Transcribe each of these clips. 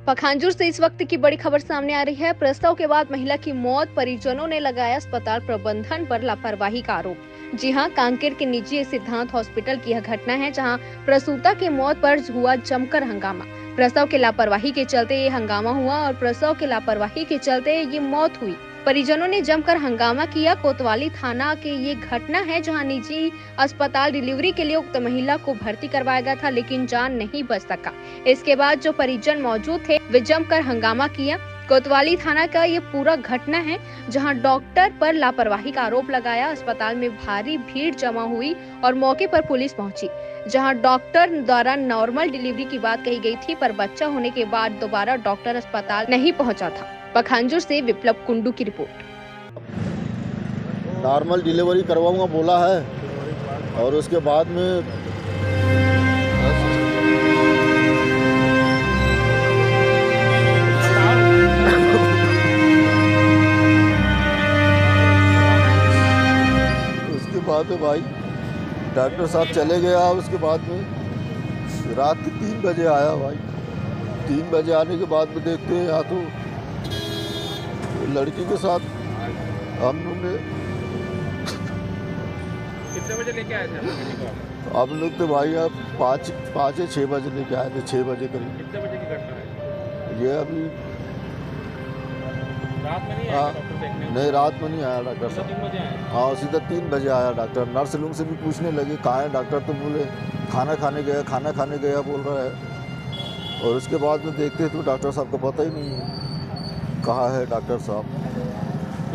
पखांजूर से इस वक्त की बड़ी खबर सामने आ रही है। प्रसव के बाद महिला की मौत, परिजनों ने लगाया अस्पताल प्रबंधन पर लापरवाही का आरोप। जी हां, कांकेर के निजी सिद्धांत हॉस्पिटल की यह घटना है, जहां प्रसूता की मौत पर हुआ जमकर हंगामा। प्रसव के लापरवाही के चलते ये हंगामा हुआ और प्रसव के लापरवाही के चलते ये मौत हुई। परिजनों ने जमकर हंगामा किया। कोतवाली थाना के ये घटना है, जहां निजी अस्पताल डिलीवरी के लिए उक्त महिला को भर्ती करवाया गया था, लेकिन जान नहीं बच सका। इसके बाद जो परिजन मौजूद थे वे जमकर हंगामा किया। कोतवाली थाना का ये पूरा घटना है, जहां डॉक्टर पर लापरवाही का आरोप लगाया। अस्पताल में भारी भीड़ जमा हुई और मौके पर पुलिस पहुंची, जहां डॉक्टर द्वारा नॉर्मल डिलीवरी की बात कही गई थी, पर बच्चा होने के बाद दोबारा डॉक्टर अस्पताल नहीं पहुंचा था। पखांजूर से विप्लव कुंडू की रिपोर्ट। नॉर्मल डिलीवरी करवाऊंगा बोला है और उसके बाद में भाई डॉक्टर साहब चले गया। उसके बाद में रात के 3 बजे आया भाई। 3 बजे आने के बाद में देखते हैं यहाँ तो लड़की के साथ हम लोग ने कितने बजे लेके आए थे हम लोग तो भाई अब 5 या 6 बजे लेके आए थे। 6 बजे करीब। कितने बजे की घटना है ये अभी रात में नहीं आया डॉक्टर देखने? नहीं, रात में नहीं आया डॉक्टर साहब। 3 बजे आए? हाँ, सीधा 3 बजे आया डॉक्टर। नर्स लोग से भी पूछने लगे कहाँ है डॉक्टर, तो बोले खाना खाने गया बोल रहा है। और उसके बाद में देखते तो डॉक्टर साहब को पता ही नहीं है कहाँ है डॉक्टर साहब।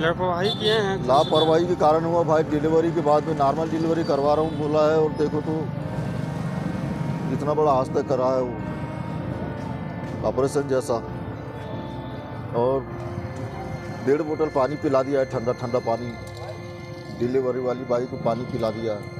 लापरवाही किए हैं। लापरवाही के कारण हुआ भाई। डिलीवरी के बाद में नॉर्मल डिलीवरी करवा रहा हूँ बोला है, और देखो तो इतना बड़ा आज तक करा है वो ऑपरेशन जैसा। और 1.5 बोतल पानी पिला दिया है, ठंडा ठंडा पानी। डिलीवरी वाली बाई को पानी पिला दिया है।